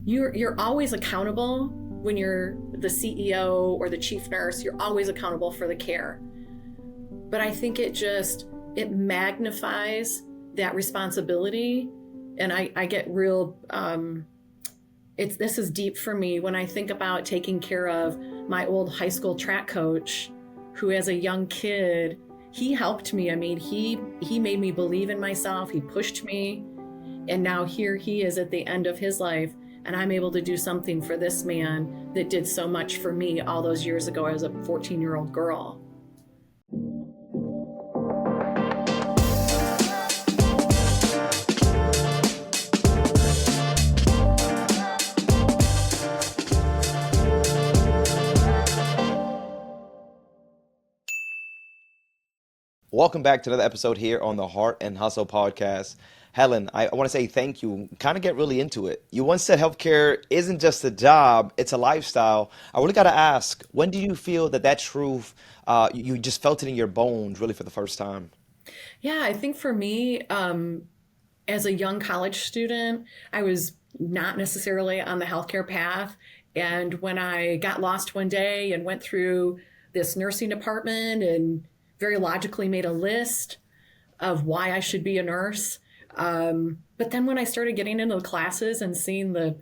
you're always accountable when you're the CEO or the chief nurse. You're always accountable for the care. But I think it magnifies that responsibility. And I get real, this is deep for me when I think about taking care of my old high school track coach, who as a young kid, he helped me. I mean, he made me believe in myself. He pushed me. And now here he is at the end of his life, and I'm able to do something for this man that did so much for me all those years ago as a 14-year-old girl. Welcome back to another episode here on the Hart and Hustle podcast. Helen, I want to say thank you. Kind of get really into it. You once said healthcare isn't just a job, it's a lifestyle. I really got to ask, when do you feel that truth, you just felt it in your bones really for the first time? Yeah, I think for me, as a young college student, I was not necessarily on the healthcare path. And when I got lost one day and went through this nursing department and very logically made a list of why I should be a nurse. But then when I started getting into the classes and seeing the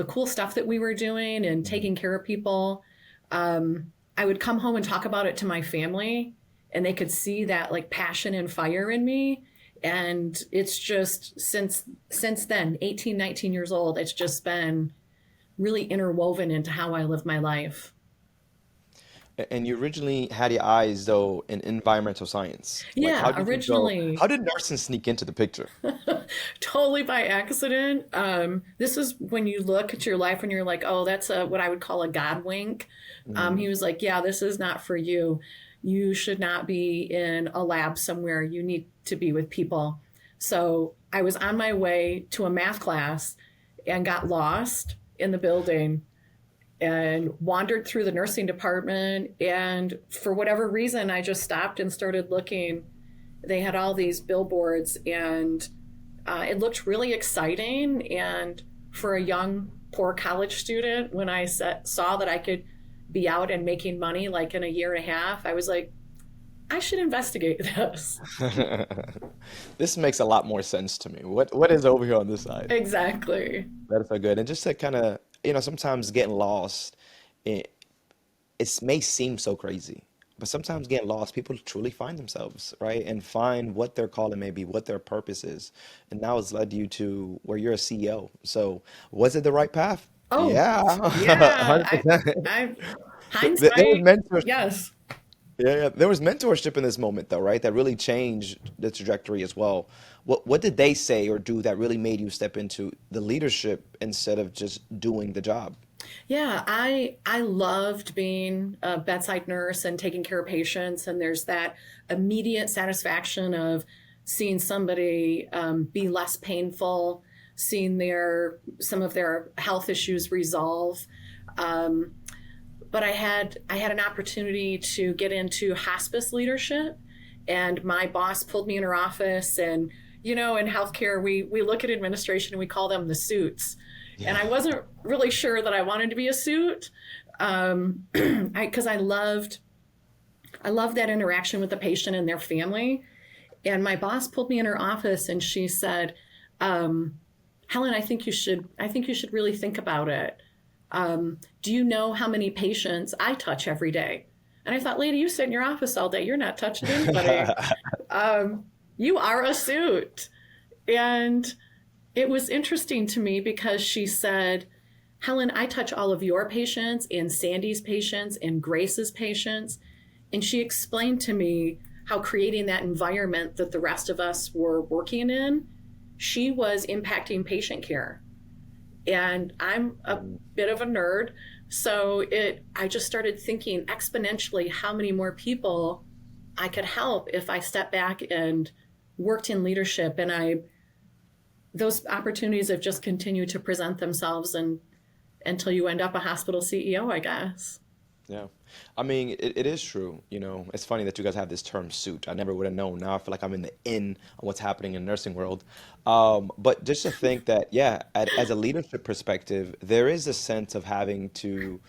cool stuff that we were doing and taking care of people, I would come home and talk about it to my family, and they could see that like passion and fire in me. And it's just since then, 18, 19 years old, it's just been really interwoven into how I live my life. And you originally had your eyes, though, in environmental science. Like, Yeah, how did you go? originally. How did nursing sneak into the picture? Totally by accident. This is when you look at your life and you're like, oh, that's what I would call a God wink. He was like, yeah, this is not for you. You should not be in a lab somewhere. You need to be with people. So I was on my way to a math class and got lost in the building and wandered through the nursing department. And for whatever reason, I just stopped and started looking. They had all these billboards, and it looked really exciting. And for a young, poor college student, when I saw that I could be out and making money like in a year and a half, I was like, I should investigate this. This makes a lot more sense to me. What is over here on this side? Exactly. That is so good. And just to kind of, sometimes getting lost, it, it may seem so crazy, but sometimes getting lost, people truly find themselves, right? And find what their calling may be, what their purpose is. And now it's led you to where you're a CEO. So was it the right path? Oh, Yeah, yeah. I, 100%. I There was hindsight, mentorship. yes. Yeah, there was mentorship in this moment though, right? That really changed the trajectory as well. What did they say or do that really made you step into the leadership instead of just doing the job? Yeah, I loved being a bedside nurse and taking care of patients, and there's that immediate satisfaction of seeing somebody be less painful, seeing some of their health issues resolve. Um, but I had an opportunity to get into hospice leadership, and my boss pulled me in her office. And in healthcare, we look at administration and we call them the suits. And Yeah. I wasn't really sure that I wanted to be a suit, because I loved that interaction with the patient and their family. And my boss pulled me in her office and she said, Helen, I think you should really think about it. Do you know how many patients I touch every day? And I thought, lady, you sit in your office all day. You're not touching anybody. You are a suit. And it was interesting to me because she said, Helen, I touch all of your patients and Sandy's patients and Grace's patients. And she explained to me how creating that environment that the rest of us were working in, she was impacting patient care. And I'm a bit of a nerd. So I just started thinking exponentially how many more people I could help if I stepped back and worked in leadership. And those opportunities have just continued to present themselves until you end up a hospital CEO, I guess. Yeah. I mean, it is true. It's funny that you guys have this term suit. I never would have known. Now I feel like I'm in the in on what's happening in the nursing world. But just to think that, yeah, as a leadership perspective, there is a sense of having to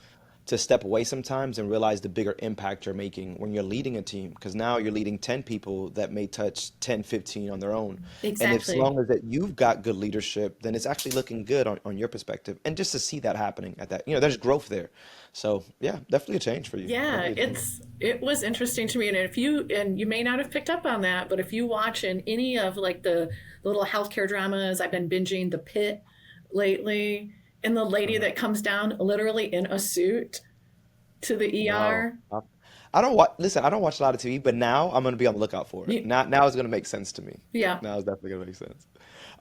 step away sometimes and realize the bigger impact you're making when you're leading a team, because now you're leading 10 people that may touch 10, 15 on their own. And as Exactly. long as that you've got good leadership, then it's actually looking good on your perspective. And just to see that happening at that, there's growth there. So yeah, definitely a change for you. Yeah, Definitely a change. it was interesting to me, and if you and you may not have picked up on that, but if you watch in any of like the little healthcare dramas, I've been binging The Pit lately, and the lady Uh-huh. that comes down literally in a suit to the Wow. ER. I don't watch, listen, I don't watch a lot of TV, but now I'm going to be on the lookout for it. You, Now it's going to make sense to me. yeah, Now it's definitely going to make sense.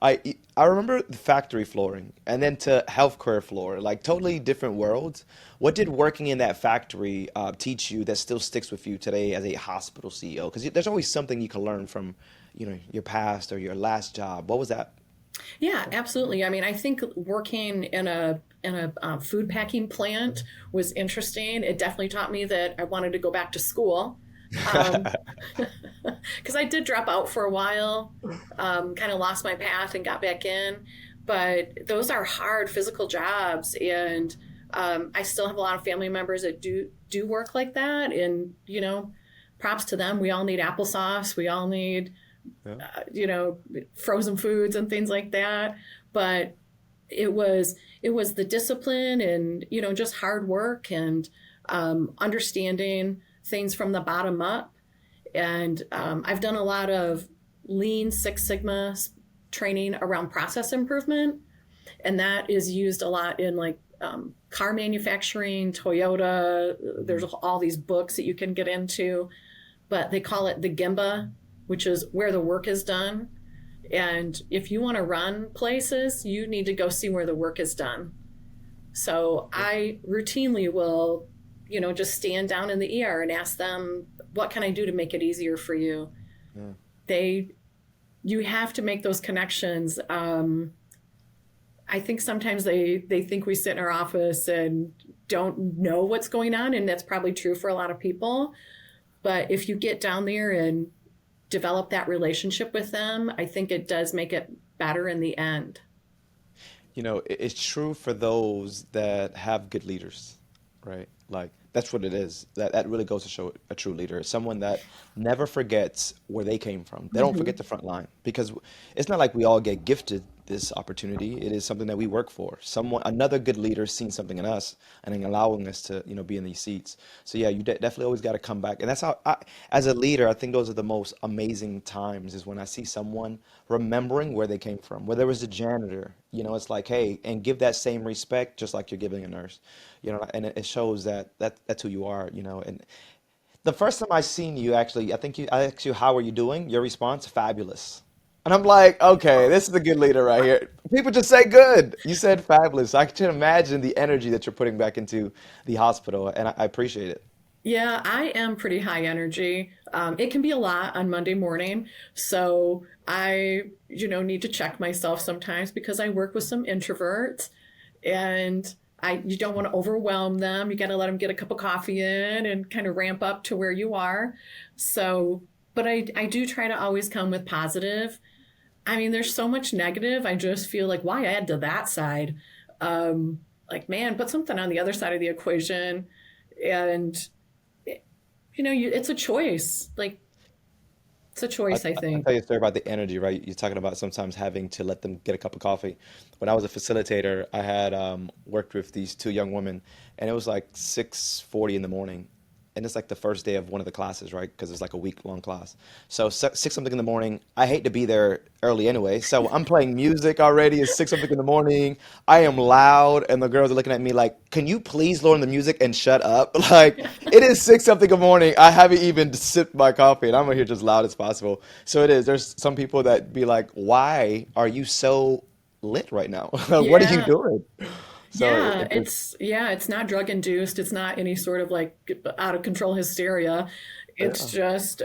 I remember the factory flooring and then to healthcare floor, like totally different worlds. What did working in that factory teach you that still sticks with you today as a hospital CEO? Because there's always something you can learn from, your past or your last job. What was that? yeah, absolutely. I mean, I think working in a food packing plant was interesting. It definitely taught me that I wanted to go back to school. Um, because I did drop out for a while, kind of lost my path and got back in. But those are hard physical jobs, and I still have a lot of family members that do work like that. And props to them. We all need applesauce. We all need Yeah. frozen foods and things like that. But it was the discipline and just hard work and understanding things from the bottom up. And I've done a lot of Lean Six Sigma training around process improvement, and that is used a lot in like car manufacturing, Toyota. There's Mhm. all these books that you can get into, but they call it the Gemba, which is where the work is done. And if you want to run places, you need to go see where the work is done. So I routinely will, just stand down in the ER and ask them, what can I do to make it easier for you? Yeah. They, you have to make those connections. I think sometimes they think we sit in our office and don't know what's going on, and that's probably true for a lot of people. But if you get down there and develop that relationship with them, I think it does make it better in the end. It's true for those that have good leaders, right? Like that's what it is. That really goes to show a true leader, someone that never forgets where they came from. They don't forget Hmm. the front line because it's not like we all get gifted this opportunity. It is something that we work for. Another good leader seeing something in us and then allowing us to, be in these seats. So yeah, you definitely always got to come back. And that's how as a leader, I think those are the most amazing times is when I see someone remembering where they came from. Whether it was a janitor, it's like, hey, and give that same respect just like you're giving a nurse, and it shows that's who you are, And the first time I seen you, actually, I asked you, how are you doing? Your response, fabulous. And I'm like, okay, this is a good leader right here. People just say good. You said fabulous. I can imagine the energy that you're putting back into the hospital, and I appreciate it. Yeah, I am pretty high energy. It can be a lot on Monday morning. So I, need to check myself sometimes because I work with some introverts and you don't want to overwhelm them. You got to let them get a cup of coffee in and kind of ramp up to where you are. So, but I do try to always come with positive. I mean, there's so much negative. I just feel like, why add to that side? Like, man, put something on the other side of the equation. And it's a choice. Like, it's a choice, I I'll think. tell you a story about the energy, right? You're talking about sometimes having to let them get a cup of coffee. When I was a facilitator, I had worked with these two young women, and it was like 6:40 in the morning, and it's like the first day of one of the classes, right? Because it's like a week-long class. So six something in the morning. I hate to be there early anyway, so I'm playing music already. It's six something in the morning. I am loud, and the girls are looking at me like, "Can you please lower the music and shut up?" Like it is six something in the morning. I haven't even sipped my coffee, and I'm here just loud as possible. So it is. There's some people that be like, "Why are you so lit right now? What are you Yeah. doing?" So Yeah. It's not drug induced. It's not any sort of like out of control hysteria. It's yeah, just,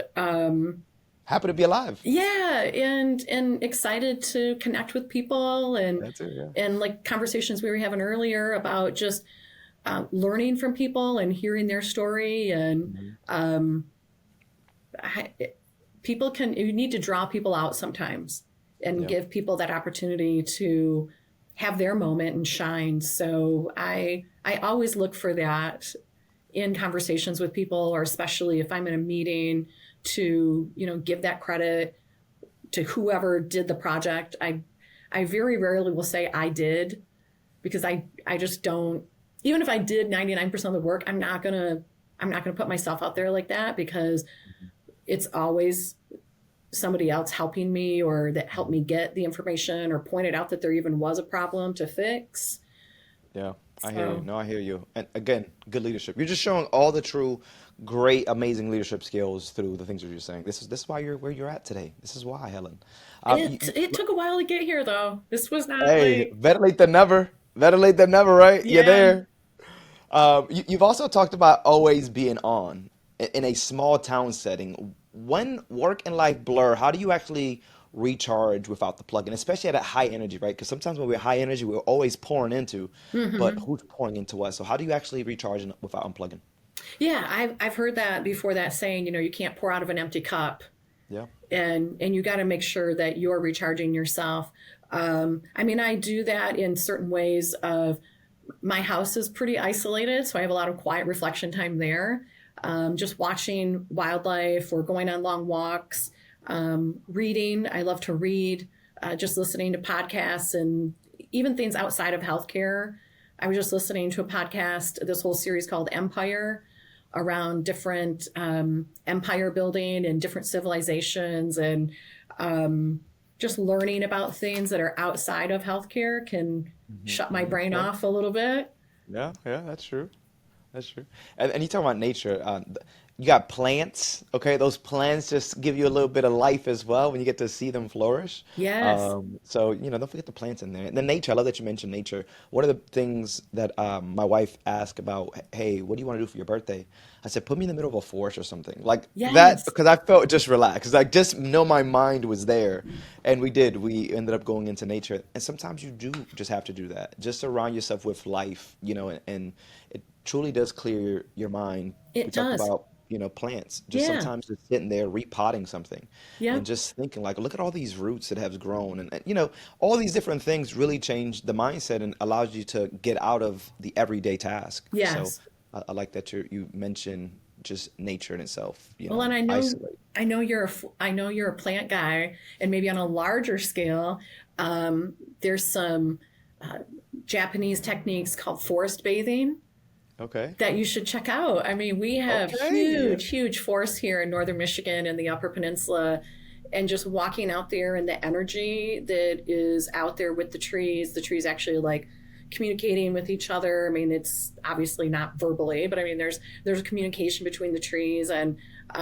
happy to be alive. yeah. And excited to connect with people and, That's it. Yeah. and like conversations we were having earlier about just learning from people and hearing their story. And Mhm. I, you need to draw people out sometimes and Yeah. give people that opportunity to have their moment and shine. So I always look for that in conversations with people, or especially if I'm in a meeting, to, give that credit to whoever did the project. I very rarely will say I did, because I just don't. Even if I did 99% of the work, I'm not gonna put myself out there like that, because it's always somebody else helping me, or that helped Mhm. me get the information, or pointed out that there even was a problem to fix. Yeah, I hear you. So No, I hear you. And again, good leadership. You're just showing all the true, great, amazing leadership skills through the things that you're saying. This is why you're where you're at today. This is why, Helen. it took a while to get here, though. This was not Hey, like, better late than never. Better late than never, right? You're yeah. there. You've also talked about always being on in a small town setting. When work and life blur, how do you actually recharge without the plug-in, especially at a high energy, right? Because sometimes when we're high energy, we're always pouring into, but Hmm. who's pouring into us? So how do you actually recharge without unplugging? Yeah, I've heard that before, that saying, you can't pour out of an empty cup, Yeah. and you got to make sure that you're recharging yourself. I mean, I do that in certain ways. Of My house is pretty isolated, so I have a lot of quiet reflection time there. Just watching wildlife, or going on long walks. Reading, I love to read. Just listening to podcasts, and even things outside of healthcare. I was just listening to a podcast, this whole series called Empire, around different empire building and different civilizations, and um, just learning about things that are outside of healthcare can shut my brain Okay. off a little bit. Yeah, yeah, that's true. That's true. And you talk about nature. You got plants, okay? Those plants just give you a little bit of life as well when you get to see them flourish. Yes. So, don't forget the plants in there. And then nature, I love that you mentioned nature. One of the things that my wife asked about, hey, what do you want to do for your birthday? I said, put me in the middle of a forest or something. Like that, Yes. because I felt just relaxed. Like, just know my mind was there. And we did. We ended up going into nature. And sometimes you do just have to do that. Just surround yourself with life, and it truly does clear your mind. We It talked does. about, plants. Just Yeah. sometimes just sitting there repotting something and Yep. just thinking like, look at all these roots that have grown. And all these different things really change the mindset and allows you to get out of the everyday task. So Yes. I like that you mentioned just nature in itself, Well, and isolate. I know you're a plant guy, and maybe on a larger scale, there's some uh, Japanese techniques called forest bathing Okay. that you should check out. I mean, we have Okay. Yeah. huge forests here in northern Michigan and the Upper Peninsula, and just walking out there, and the energy that is out there with the trees actually like communicating with each other. I mean, it's obviously not verbally, but I mean, there's a communication between the trees, and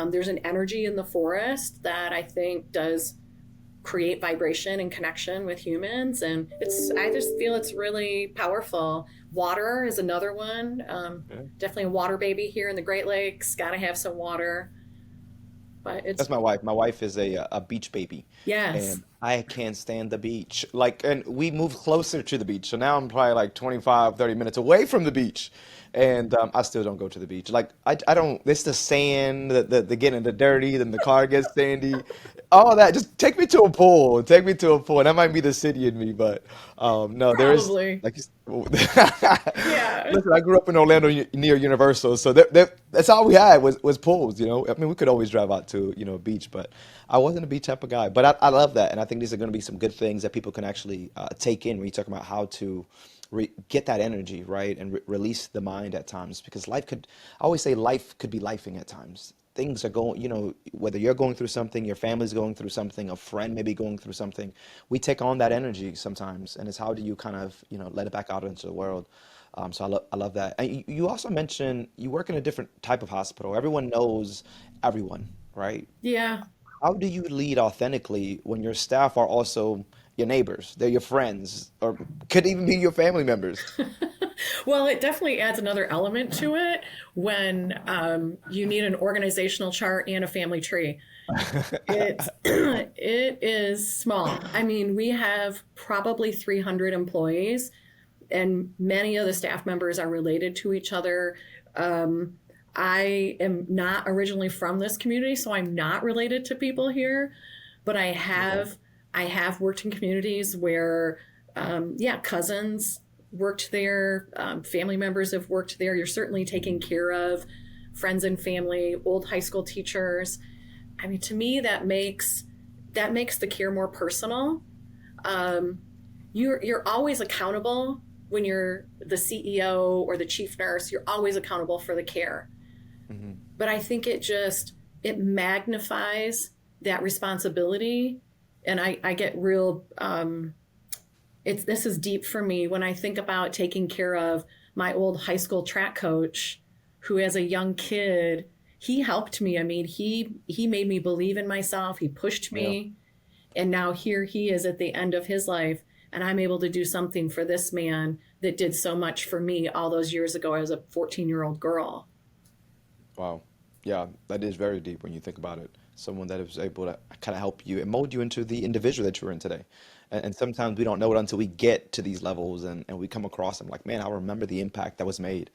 there's an energy in the forest that I think does create vibration and connection with humans, and I just feel it's really powerful. Water is another one. Yeah. Definitely a water baby here in the Great Lakes. Got to have some water, but That's my wife. My wife is a beach baby, yes. and I can't stand the beach. Like, and we moved closer to the beach, so now I'm probably like 25, 30 minutes away from the beach, and I still don't go to the beach. Like, I don't. It's the sand, the getting the dirty, then the car gets sandy, all that. Just take me to a pool. Take me to a pool. And that might be the city in me, but no, there is Probably. like. Yeah. Listen, I grew up in Orlando near Universal, so that's all we had was pools. I mean, we could always drive out to a beach, but I wasn't a beach type of guy. But I love that, and I think these are going to be some good things that people can actually take in when you talk about how to get that energy right and release the mind at times, because I always say life could be lifing at times. Things are going, whether you're going through something, your family's going through something, a friend may be going through something. We take on that energy sometimes, and it's how do you kind of, let it back out into the world. So I love that. And you also mentioned you work in a different type of hospital. Everyone knows everyone, right? Yeah. How do you lead authentically when your staff are also your neighbors? They're your friends, or could even be your family members. Well, it definitely adds another element to it when you need an organizational chart and a family tree. It is small. I mean, we have probably 300 employees, and many of the staff members are related to each other. I am not originally from this community, so I'm not related to people here, but Okay. I have worked in communities where, yeah, cousins worked there, family members have worked there. You're certainly taking care of friends and family, old high school teachers. I mean, to me, that makes the care more personal. Um, you're always accountable when you're the CEO or the chief nurse. You're always accountable for the care, Hmm. but I think it magnifies that responsibility, and I get real. It's This is deep for me when I think about taking care of my old high school track coach, who as a young kid he helped me. I mean, he made me believe in myself. He pushed Yeah. me, and now here he is at the end of his life, and I'm able to do something for this man that did so much for me all those years ago as a 14-year-old girl. Wow. Yeah, that is very deep when you think about it. Someone that is able to kind of help you and mold you into the individual that you're in today. And sometimes we don't know it until we get to these levels and we come across them like, man, I remember the impact that was made.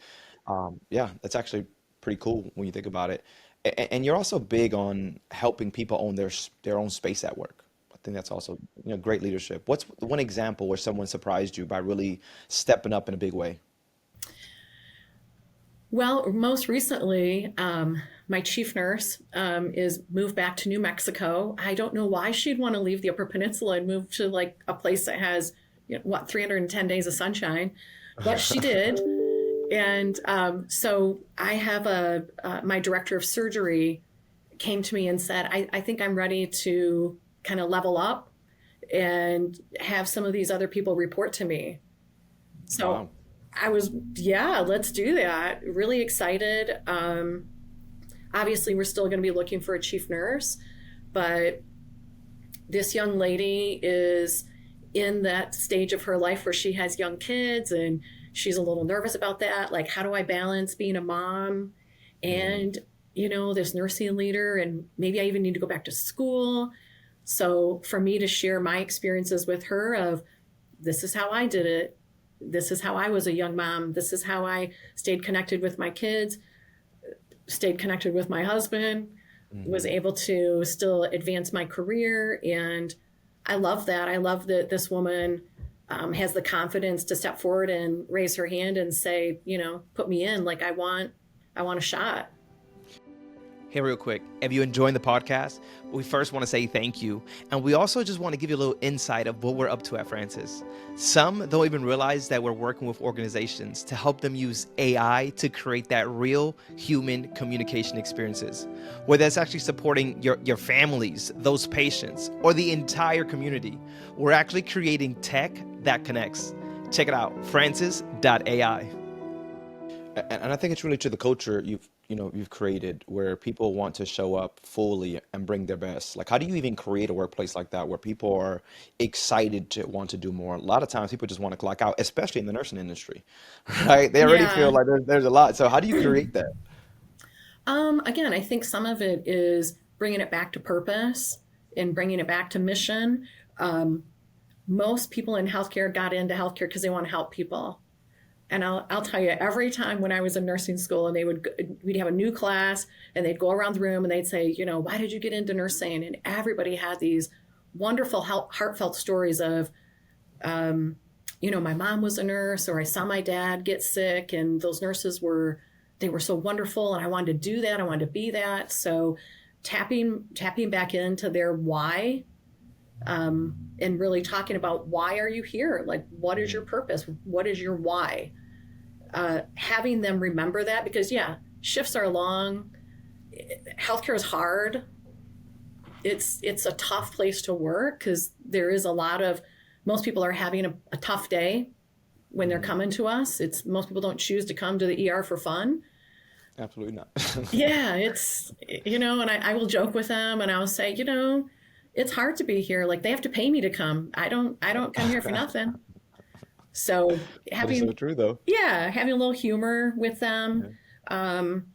Yeah, that's actually pretty cool when you think about it. And you're also big on helping people own their own space at work. I think that's also, great leadership. What's one example where someone surprised you by really stepping up in a big way? Well, most recently, my chief nurse is moved back to New Mexico. I don't know why she'd want to leave the Upper Peninsula and move to like a place that has, 310 days of sunshine, but she did. And so I have my director of surgery came to me and said, I think I'm ready to kind of level up and have some of these other people report to me. So Wow. I was, yeah, let's do that. Really excited. Obviously, we're still going to be looking for a chief nurse, but this young lady is in that stage of her life where she has young kids and she's a little nervous about that. Like, how do I balance being a mom Mm, and, this nursing leader? And maybe I even need to go back to school. So for me to share my experiences with her of this is how I did it. This is how I was a young mom. This is how I stayed connected with my kids, stayed connected with my husband, was mhm. able to still advance my career. And I love that. I love that this woman has the confidence to step forward and raise her hand and say, put me in. Like I want a shot. Hey, real quick, if you're enjoying the podcast, we first want to say thank you. And we also just want to give you a little insight of what we're up to at Francis. Some don't even realize that we're working with organizations to help them use AI to create that real human communication experiences, where that's actually supporting your families, those patients, or the entire community. We're actually creating tech that connects. Check it out, francis.ai. And I think it's really to the culture you've created where people want to show up fully and bring their best. Like, how do you even create a workplace like that where people are excited to want to do more? A lot of times people just want to clock out, especially in the nursing industry, right? They already feel Yeah. like there's a lot. So how do you create that? Again, I think some of it is bringing it back to purpose and bringing it back to mission. Um, Most people in healthcare got into healthcare because they want to help people. And I'll tell you, every time when I was in nursing school and we'd have a new class and they'd go around the room and they'd say, why did you get into nursing? And everybody had these wonderful, heartfelt stories of, my mom was a nurse or I saw my dad get sick and those nurses they were so wonderful and I wanted to do that. I wanted to be that. So tapping back into their why, and really talking about why are you here? Like, what is your Mhm. purpose? What is your why? Having them remember that because, yeah, shifts are long. Healthcare is hard. It's a tough place to work because there is a lot of, most people are having a tough day when they're Mhm. coming to us. Most people don't choose to come to the ER for fun. Absolutely not. Yeah, and I will joke with them and I'll say, it's hard to be here. Like they have to pay me to come. I don't come here for nothing. So That is so having, true, though. yeah, having a little humor with them, Yeah, um,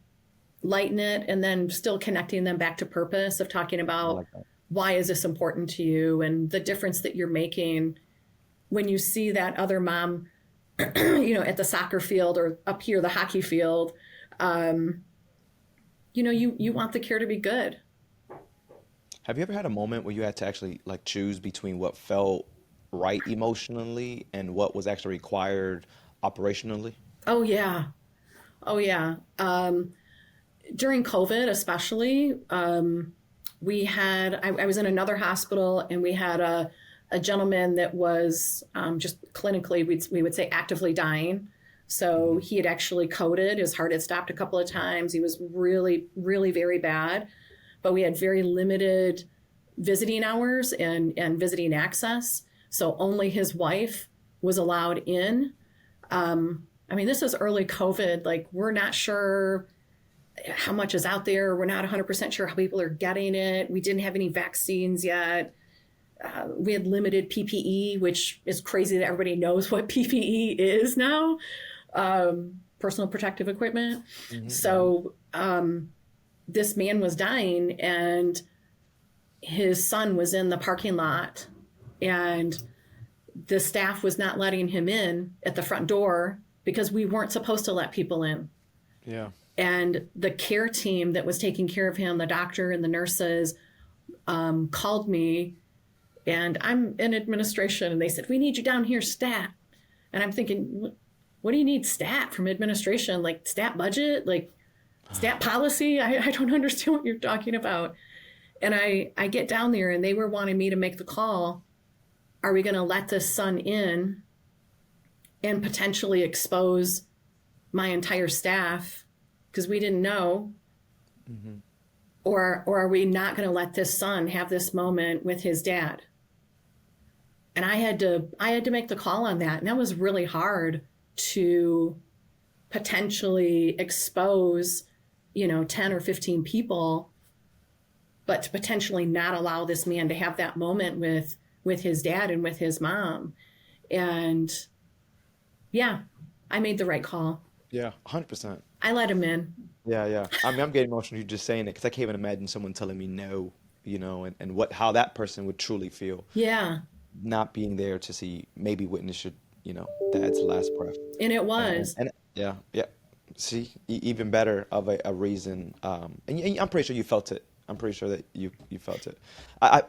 lighten it, and then still connecting them back to purpose of talking I about like that. why is this important to you and the difference that you're making when you see that other mom at the soccer field or up here, the hockey field, um, you want the care to be good. Have you ever had a moment where you had to actually like choose between what felt right emotionally and what was actually required operationally? Oh, yeah. Oh, yeah. During COVID, especially, I was in another hospital and we had a gentleman that was just clinically, we would say actively dying. So Hmm. he had actually coded, his heart had stopped a couple of times. He was really, really very bad, but we had very limited visiting hours and visiting access. So only his wife was allowed in. I mean, this is early COVID. Like, we're not sure how much is out there. We're not 100% sure how people are getting it. We didn't have any vaccines yet. We had limited PPE, which is crazy that everybody knows what PPE is now, personal protective equipment. Hmm. Hmm. So this man was dying, and his son was in the parking lot, and the staff was not letting him in at the front door because we weren't supposed to let people in. Yeah. And the care team that was taking care of him, the doctor and the nurses, called me, and I'm in administration, and they said, "We need you down here, stat." And I'm thinking, what do you need stat from administration? Like stat budget? Like stat policy? I don't understand what you're talking about. And I get down there, and they were wanting me to make the call. Are we going to let this son in and potentially expose my entire staff because we didn't know? Hmm. Or are we not going to let this son have this moment with his dad? And I had to make the call on that, and that was really hard to potentially expose 10 or 15 people, but to potentially not allow this man to have that moment with his dad and with his mom. And yeah, I made the right call. Yeah, 100%. I let him in. Yeah, yeah. I mean, I'm getting emotional you just saying it because I can't even imagine someone telling me no, and what how that person would truly feel, Yeah. not being there to see maybe witness your, dad's last breath. And it And was. yeah, yeah. See, even better of a reason. And I'm pretty sure you felt it. I'm pretty sure that you felt it.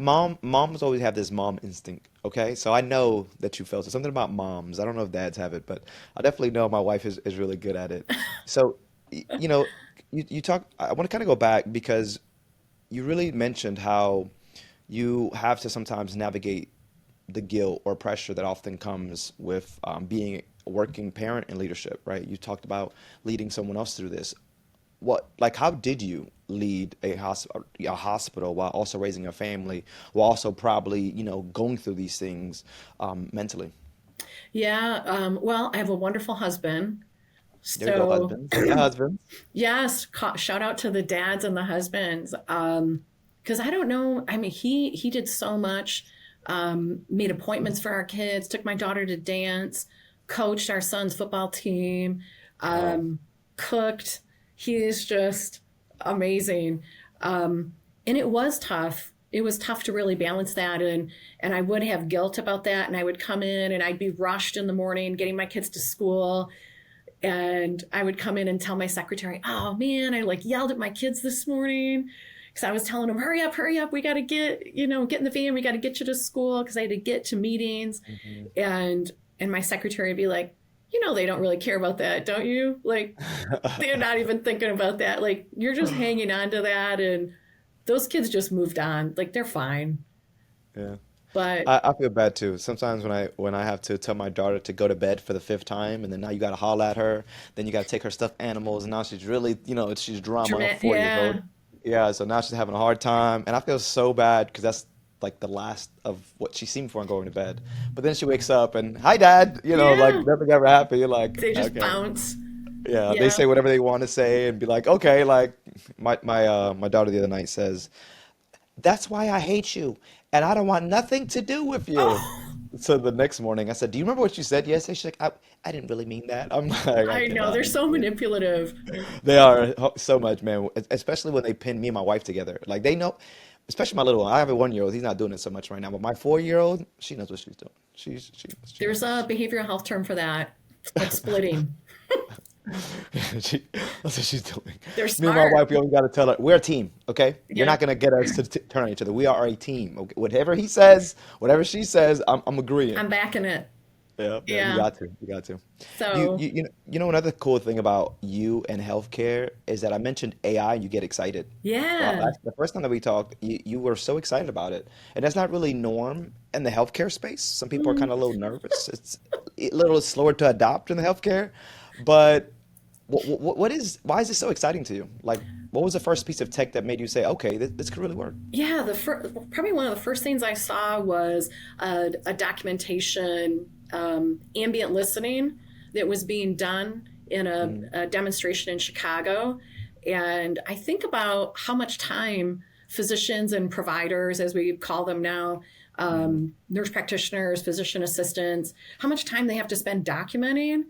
Moms always have this mom instinct. Okay, so I know that you felt it. Something about moms. I don't know if dads have it, but I definitely know my wife is really good at it. So, y- you know, you talk. I want to kind of go back because you really mentioned how you have to sometimes navigate the guilt or pressure that often comes with being a working parent in leadership, right? You talked about leading someone else through this. Like, how did you lead a hospital while also raising a family, while also probably, going through these things mentally? Yeah. Well, I have a wonderful husband. There you go, So, husbands. Yeah, husbands. yes, shout out to the dads and the husbands. Because I don't know. I mean, he did so much. Made appointments for our kids. Took my daughter to dance. Coached our son's football team. Wow. Um, Cooked. He is just amazing. And it was tough. It was tough to really balance that, and I would have guilt about that, and I would come in and I'd be rushed in the morning getting my kids to school, and I would come in and tell my secretary, "Oh man, I like yelled at my kids this morning because I was telling them, hurry up, we got to get in the van, we got to get you to school because I had to get to meetings." Hmm. And my secretary would be like, they don't really care about that, don't you? Like, they're not even thinking about that. Like, you're just hanging on to that, and those kids just moved on. Like, they're fine. Yeah. But I feel bad too. Sometimes when I have to tell my daughter to go to bed for the fifth time, and then now you got to holler at her, then you got to take her stuffed animals, and now she's really, she's drama, dramatic, 4 years old. yeah, Yeah, so now she's having a hard time, and I feel so bad because that's like the last of what she seemed for going to bed. But then she wakes up and, hi, Dad, like yeah, nothing ever happened. You're like, they just okay. bounce. Yeah, they Yeah. say whatever they want to say and be like, okay, like my daughter the other night says, "That's why I hate you, and I don't want nothing to do with you." Oh, So the next morning, I said, "Do you remember what you said yesterday?" She's like, "I didn't really mean that." I'm like, I I know, cannot. they're so manipulative. They are so much, man. Especially when they pin me and my wife together. Like they know, especially my little one. I have a 1 year old. He's not doing it so much right now, but my 4 year old, she knows what she's doing. She There's a knows. behavioral health term for that. It's called splitting. She, that's what she's doing. They're Me and my smart. wife, we always got to tell her, we're a team, okay? You're Yeah, not going to get us to turn on each other. We are a team, okay? Whatever he says, whatever she says, I'm agreeing. I'm backing it. Yeah, yeah, you Yeah. got to, you got to. So, You know, another cool thing about you and healthcare is that I mentioned AI and you get excited. Well, yeah. that's the first time that we talked, you were so excited about it. And that's not really norm in the healthcare space. Some people are Mm. kind of a little nervous. It's a little slower to adopt in the healthcare. But why is this so exciting to you? Like, what was the first piece of tech that made you say, okay, this could really work? Yeah, probably one of the first things I saw was a documentation, ambient listening that was being done in Mm, a demonstration in Chicago. And I think about how much time physicians and providers, as we call them now, mm, nurse practitioners, physician assistants, how much time they have to spend documenting.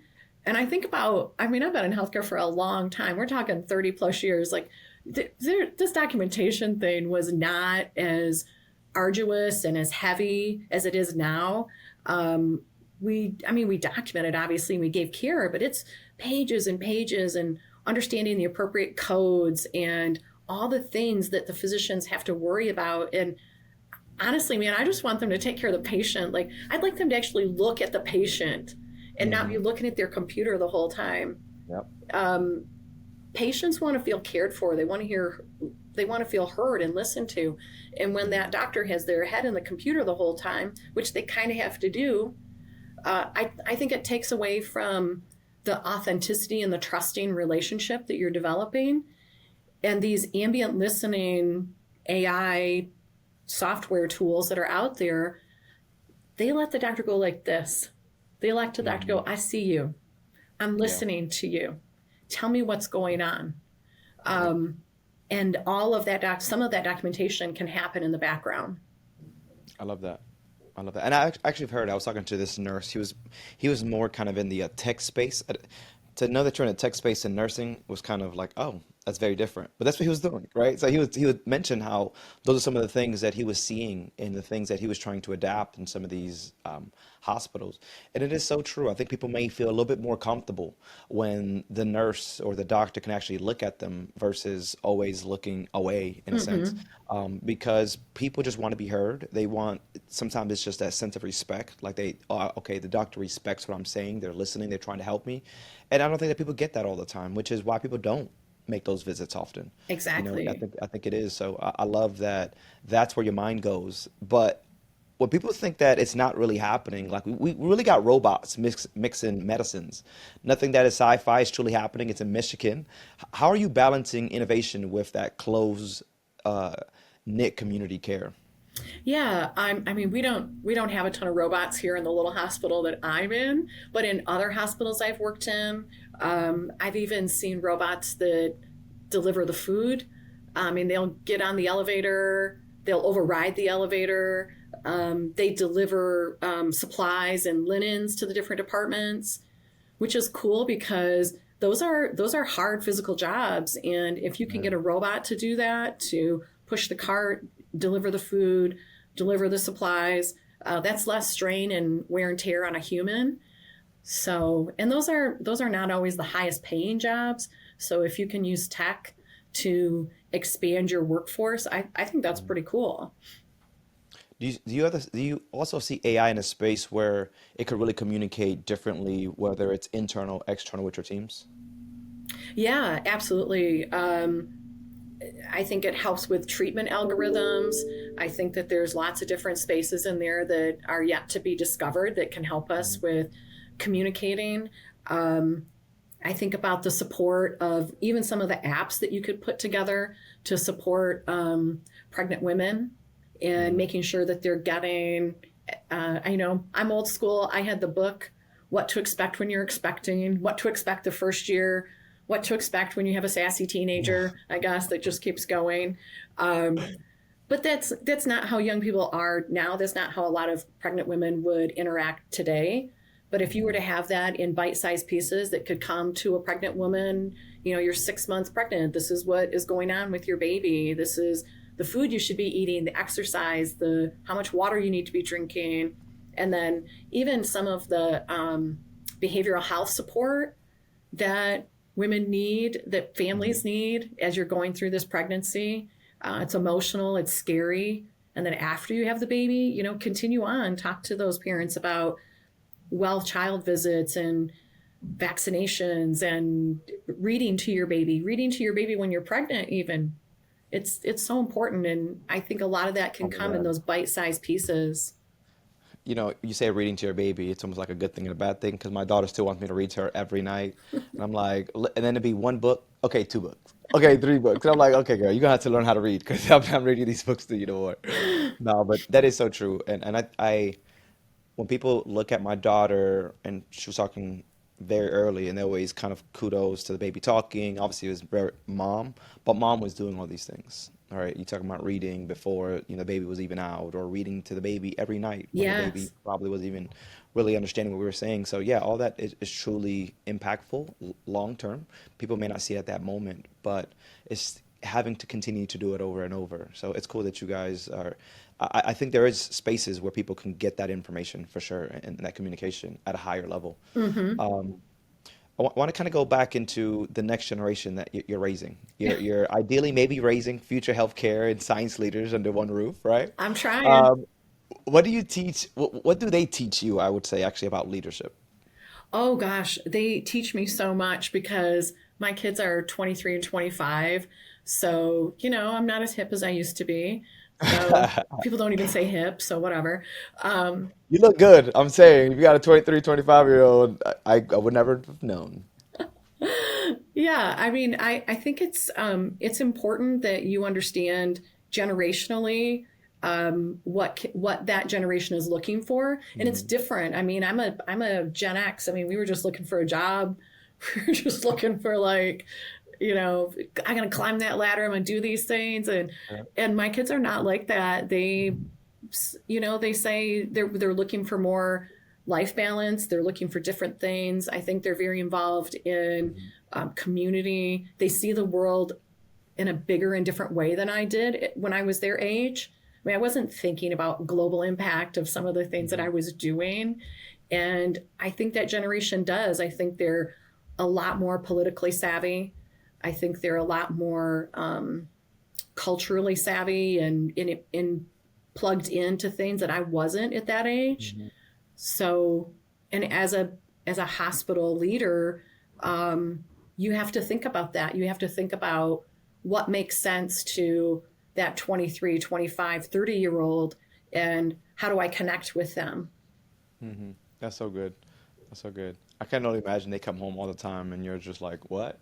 And I think about, I mean, I've been in healthcare for a long time. We're talking 30 plus years. Like, this documentation thing was not as arduous and as heavy as it is now. I mean, we documented obviously, and we gave care, but it's pages and pages and understanding the appropriate codes and all the things that the physicians have to worry about. And honestly, man, I just want them to take care of the patient. Like, I'd like them to actually look at the patient and not be hmm. looking at their computer the whole time. Yep. Um, Patients want to feel cared for. They want to feel heard and listened to. And when that doctor has their head in the computer the whole time, which they kind of have to do, I think it takes away from the authenticity and the trusting relationship that you're developing. And these ambient listening AI software tools that are out there, they let the doctor go like this. They let the doctor go, Hmm. I see you. I'm Yeah. listening to you. Tell me what's going on. Yep. Um, and all of some of that documentation can happen in the background. I love that. I love that. And actually have heard, I was talking to this nurse. He was more kind of in the tech space. To know that you're in a tech space in nursing was kind of like, oh, that's very different. But that's what he was doing, right? So he would mention how those are some of the things that he was seeing and the things that he was trying to adapt in some of these hospitals. And it is so true. I think people may feel a little bit more comfortable when the nurse or the doctor can actually look at them versus always looking away in a sense. Mm-hmm. Because people just want to be heard. They want, sometimes it's just that sense of respect. Like okay, the doctor respects what I'm saying. They're listening. They're trying to help me. And I don't think that people get that all the time, which is why people don't make those visits often. You know, Exactly. I think it is. So I love that that's where your mind goes. But when people think that it's not really happening, like we really got robots mixing medicines. Nothing that is sci-fi is truly happening. It's in Michigan. How are you balancing innovation with that close uh, knit community care? Yeah, I mean, we don't have a ton of robots here in the little hospital that I'm in, but in other hospitals I've worked in, I've even seen robots that deliver the food. I mean, they'll get on the elevator, they'll override the elevator. They deliver supplies and linens to the different departments, which is cool because those are hard physical jobs. And if you can Right. get a robot to do that, to push the cart, deliver the food, deliver the supplies, that's less strain and wear and tear on a human. So, and those are not always the highest paying jobs. So if you can use tech to expand your workforce, I think that's pretty cool. Do you also see AI in a space where it could really communicate differently, whether it's internal, external with your teams? Yeah, absolutely. I think it helps with treatment algorithms. I think that there's lots of different spaces in there that are yet to be discovered that can help us Mhm. with communicating. Um, I think about the support of even some of the apps that you could put together to support pregnant women and Mhm. making sure that they're getting. I know I'm old school. I had the book, What to Expect When You're Expecting, What to Expect the First Year, What to Expect When You Have a Sassy Yeah. Teenager, I guess, that just keeps going. Um, but that's not how young people are now. That's not how a lot of pregnant women would interact today. But if you were to Mhm. have that in bite-sized pieces that could come to a pregnant woman, you're 6 months pregnant. This is what is going on with your baby. This is the food you should be eating, the exercise, the how much water you need to be drinking, and then even some of the behavioral health support that women need, that families need as you're going through this pregnancy. It's emotional, it's scary. And then after you have the baby, you know, continue on, talk to those parents about well child visits and vaccinations and reading to your baby when you're pregnant even. It's so important, and I think a lot of that Oh can my come in God. those bite-sized pieces. You know, you say reading to your baby, it's almost like a good thing and a bad thing because my daughter still wants me to read to her every night. And I'm like, and then it'd be one book, okay, two books, okay, three books. And I'm like, okay, girl, you're gonna have to learn how to read because I'm reading these books to you no more. No, but that is so true. And when people look at my daughter, and she was talking very early, and they always kind of kudos to the baby talking. Obviously, it was very mom, but mom was doing all these things. All right, you talking about reading before the baby was even out, or reading to the baby every night when the baby Yes. probably was even really understanding what we were saying. So yeah, all that is truly impactful long term. People may not see it at that moment, but it's having to continue to do it over and over. So it's cool that you guys are. I think there is spaces where people can get that information for sure and that communication at a higher level. Mm-hmm. Um, I want to kind of go back into the next generation that you're raising. You're ideally maybe raising future healthcare and science leaders under one roof, right? I'm trying. Um, what do you teach? What do they teach you, I would say, actually about leadership? Oh gosh, they teach me so much because my kids are 23 and 25. So, you know, I'm not as hip as I used to be. So people don't even say hip, so whatever. Um, You look good. I'm saying, if you got a 23, 25-year-old, I would never have known. yeah, I mean, I think it's important that you understand generationally what that generation is looking for, and it's Mhm. different. I mean, I'm a Gen X. I mean, we were just looking for a job. We were just looking for like, you know, I'm gonna climb that ladder. I'm gonna do these things, and my kids are not like that. You know, they say they're looking for more life balance. They're looking for different things. I think they're very involved in Mhm. community. They see the world in a bigger and different way than I did when I was their age. I mean, I wasn't thinking about global impact of some of the things that I Mhm. was doing. And I think that generation does. I think they're a lot more politically savvy. I think they're a lot more culturally savvy and plugged into things that I wasn't at that age. Mhm. So, and as a hospital leader, you have to think about that. You have to think about what makes sense to that 23, 25, 30-year old, and how do I connect with them? Mhm. That's so good. That's so good. I can only imagine they come home all the time and you're just like, what?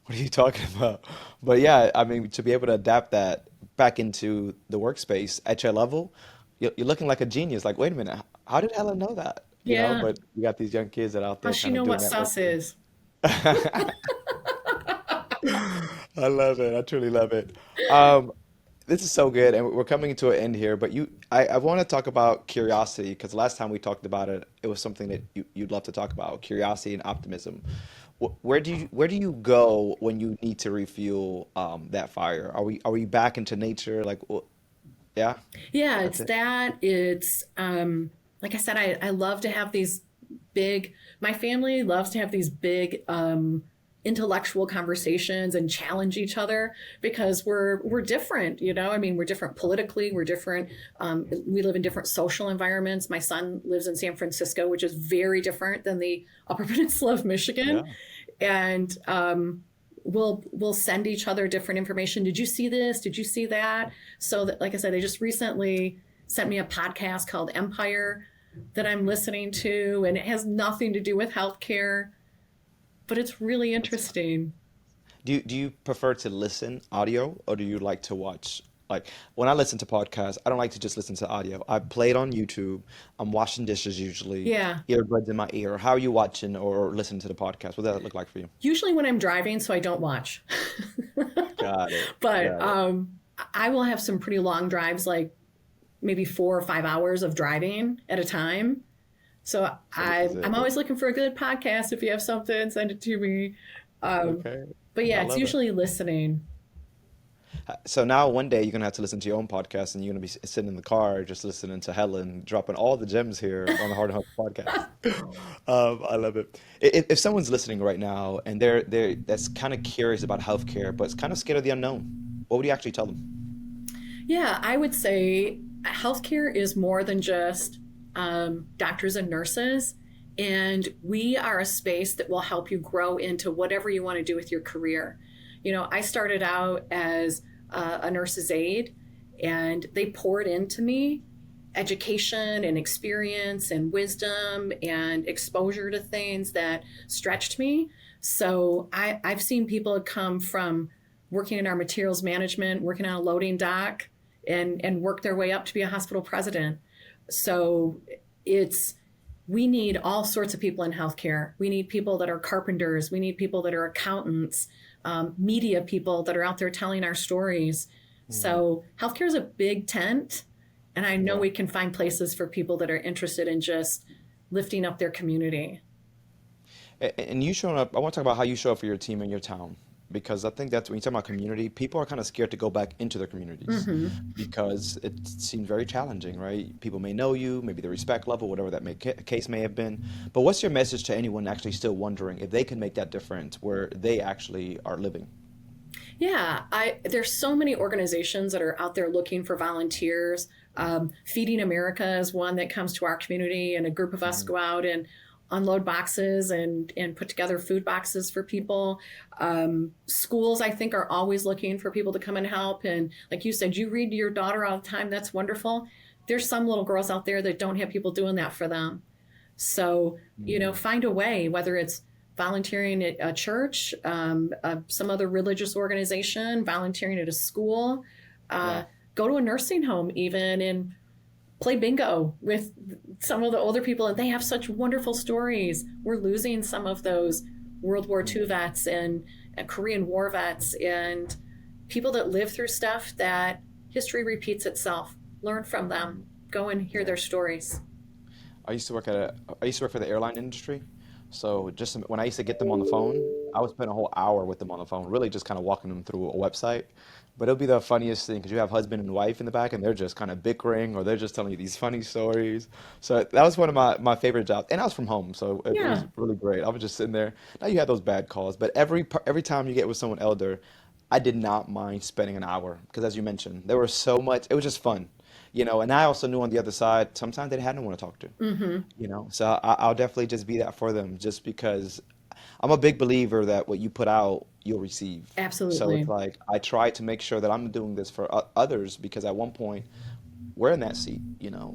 What are you talking about? But yeah, I mean, to be able to adapt that back into the workspace at your level, you're looking like a genius. Like, wait a minute, how did Helen know that? Yeah. But you got these young kids that are out How's there she kind of know doing what that work sus too. is? I love it. I truly love it. Um, this is so good, and we're coming to an end here. But I want to talk about curiosity because last time we talked about it, it was something that you'd love to talk about, curiosity and optimism. Where do you go when you need to refuel that fire? Are we back into nature? Like, yeah, Yeah, that's it's it. that. It's like I said, I love to have these big, my family loves to have these big intellectual conversations and challenge each other because we're different, you know. I mean, we're different politically, we're different. We live in different social environments. My son lives in San Francisco, which is very different than the Upper Peninsula of Michigan, Yeah. and we'll send each other different information. Did you see this? Did you see that? So that, like I said, they just recently sent me a podcast called Empire that I'm listening to, and it has nothing to do with healthcare, but it's really That's interesting. Do you prefer to listen audio or do you like to watch? Like when I listen to podcasts, I don't like to just listen to audio. I play it on YouTube. I'm washing dishes usually, Yeah. earbuds in my ear. How are you watching or listening to the podcast? What does that look like for you? Usually when I'm driving, so I don't watch. Got it. But Got it. I will have some pretty long drives, like maybe 4 or 5 hours of driving at a time. So So this is I'm it. always looking for a good podcast. If you have something, send it to me. Um, Okay. but I yeah, it's love it. usually listening. So now one day you're gonna have to listen to your own podcast, and you're gonna be sitting in the car just listening to Helen dropping all the gems here on the Hard and Hustle podcast. I love it. If someone's listening right now and they're that's kind of curious about healthcare, but it's kind of scared of the unknown, what would you actually tell them? Yeah, I would say healthcare is more than just doctors and nurses. And we are a space that will help you grow into whatever you want to do with your career. I started out as a nurse's aide, and they poured into me education and experience and wisdom and exposure to things that stretched me. So I've seen people come from working in our materials management, working on a loading dock, and work their way up to be a hospital president. So it's we need all sorts of people in healthcare. We need people that are carpenters. We need people that are accountants, media people that are out there telling our stories. Mhm. So healthcare is a big tent, and I know Yeah. we can find places for people that are interested in just lifting up their community. And you showing up, I want to talk about how you show up for your team in your town, because I think that's when you talk about community, people are kind of scared to go back into their communities Hmm. because it seems very challenging, right? People may know you, maybe the respect level, whatever that case may have been. But what's your message to anyone actually still wondering if they can make that difference where they actually are living? Yeah, there's so many organizations that are out there looking for volunteers. Feeding America is one that comes to our community, and a group of us Mhm. go out and unload boxes and put together food boxes for people. Schools, I think, are always looking for people to come and help. And like you said, you read to your daughter all the time. That's wonderful. There's some little girls out there that don't have people doing that for them. So, Mhm. find a way, whether it's volunteering at a church, some other religious organization, volunteering at a school, uh, Yeah. go to a nursing home, even, and play bingo with some of the older people. And they have such wonderful stories. We're losing some of those World War II Mhm. vets and Korean War vets and people that live through stuff that history repeats itself. Learn from them, Mhm. go and hear Yeah. their stories. I used to work for the airline industry. So just when I used to get them on the phone, I would spend a whole hour with them on the phone, really just kind of walking them through a website. But it'll be the funniest thing because you have husband and wife in the back and they're just kind of bickering or they're just telling you these funny stories. So that was one of my favorite jobs. And I was from home, so it was Yeah. really great. I was just sitting there. Now you have those bad calls, but every time you get with someone elder, I did not mind spending an hour because as you mentioned, there was so much, it was just fun. And I also knew on the other side, sometimes they had no one to talk to. Hmm. So I'll definitely just be that for them, just because I'm a big believer that what you put out, you'll receive. So it's Absolutely. like I try to make sure that I'm doing this for others because at one point we're in that seat.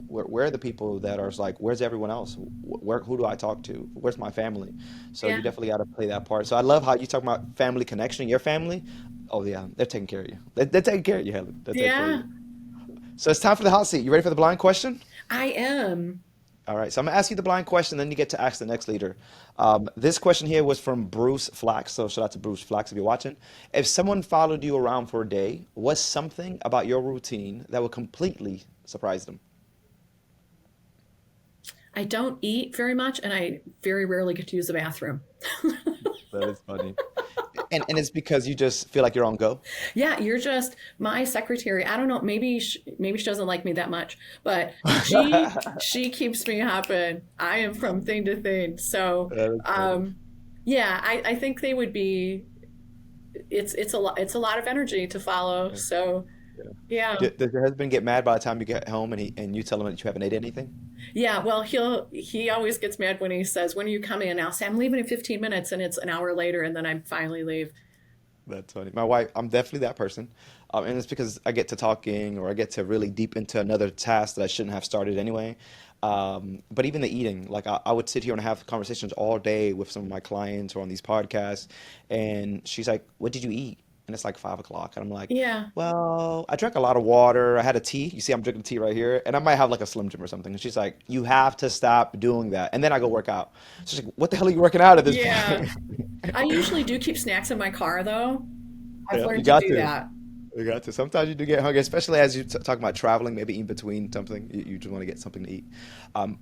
Where are the people that are like, where's everyone else? Who do I talk to? Where's my family? So Yeah. you definitely got to play that part. So I love how you talk about family connection, your family. Oh yeah, they're taking care of you. They're taking care of you, Helen. They're taking care of Yeah, you. So it's time for the hot seat. You ready for the blind question? I am. All right, so I'm gonna ask you the blind question, then you get to ask the next leader. This question here was from Bruce Flax, so shout out to Bruce Flax if you're watching. If someone followed you around for a day, what's something about your routine that would completely surprise them? I don't eat very much, and I very rarely get to use the bathroom. That is funny. And it's because you just feel like you're on go? Yeah, you're just my secretary. I don't know. Maybe she doesn't like me that much, but she keeps me hopping. I am from thing to thing. So, That is funny. um, yeah, I think they would be. It's a lot of energy to follow. Yeah, So yeah. yeah. Does your husband get mad by the time you get home and you tell him that you haven't ate anything? Yeah, well, he always gets mad when he says, "When are you coming?" And I'll say, "I'm leaving in 15 minutes," and it's an hour later, and then I finally leave. That's funny. My wife, I'm definitely that person. And it's because I get to talking or I get to really deep into another task that I shouldn't have started anyway. But even the eating, like I would sit here and have conversations all day with some of my clients or on these podcasts. And she's like, "What did you eat?" And it's like 5 o'clock. And I'm like, Yeah, well, I drank a lot of water. I had a tea. You see, I'm drinking tea right here. And I might have like a Slim Jim or something. And she's like, you have to stop doing that. And then I go work out. So she's like, what the hell are you working out at this yeah. point? I usually do keep snacks in my car, though. I've Yeah, you learned to got do to. that. You got to. Sometimes you do get hungry, especially as you talk about traveling, maybe in between something. You just want to get something to eat.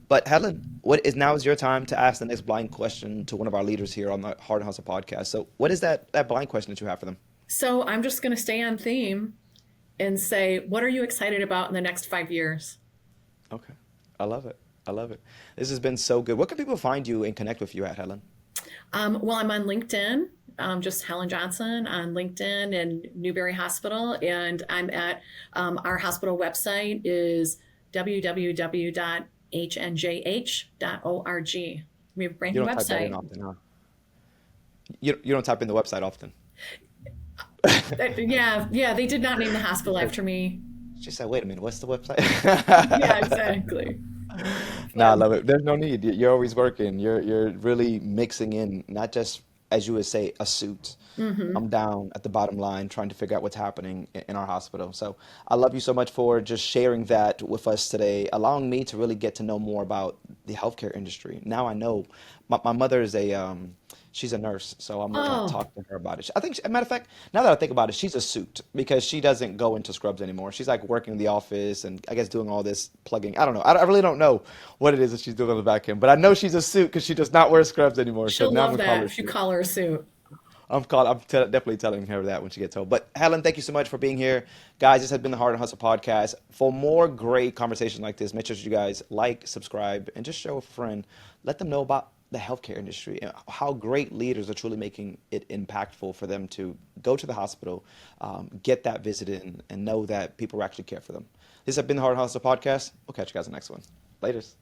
But Helen, what is now is your time to ask the next blind question to one of our leaders here on the Hard and Hustle podcast. So, what is that blind question that you have for them? So I'm just going to stay on theme and say, what are you excited about in the next 5 years? Okay. I love it. I love it. This has been so good. What can people find you and connect with you at, Helen? Well, I'm on LinkedIn, just Helen Johnson on LinkedIn and Newberry Hospital. And I'm at our hospital website is www.hnjh.org. We have a brand You new don't type that in website. often, huh? You don't type in the website often. Yeah, yeah, they did not name the hospital after me. She said, wait a minute, what's the website? Yeah, exactly. Nah, I But love it. There's no need. You're always working. You're really mixing in, not just as you would say, a suit. mhm. I'm down at the bottom line trying to figure out what's happening in our hospital. So I love you so much for just sharing that with us today, allowing me to really get to know more about the healthcare industry. Now I know my mother is she's a nurse, so I'm gonna Oh, talk to her about it. I think, a matter of fact, now that I think about it, she's a suit because she doesn't go into scrubs anymore. She's like working in the office and I guess doing all this plugging. I don't know. I really don't know what it is that she's doing on the back end, but I know she's a suit because she does not wear scrubs anymore. So she'll now I'm love gonna call her that a if you suit. call her a suit. Definitely telling her that when she gets home. But Helen, thank you so much for being here. Guys, this has been the Hard and Hustle podcast. For more great conversations like this, make sure you guys like, subscribe, and just show a friend. Let them know about the healthcare industry and how great leaders are truly making it impactful for them to go to the hospital, get that visit in, and know that people actually care for them. This has been the Hard and Hustle podcast. We'll catch you guys in the next one. Laters.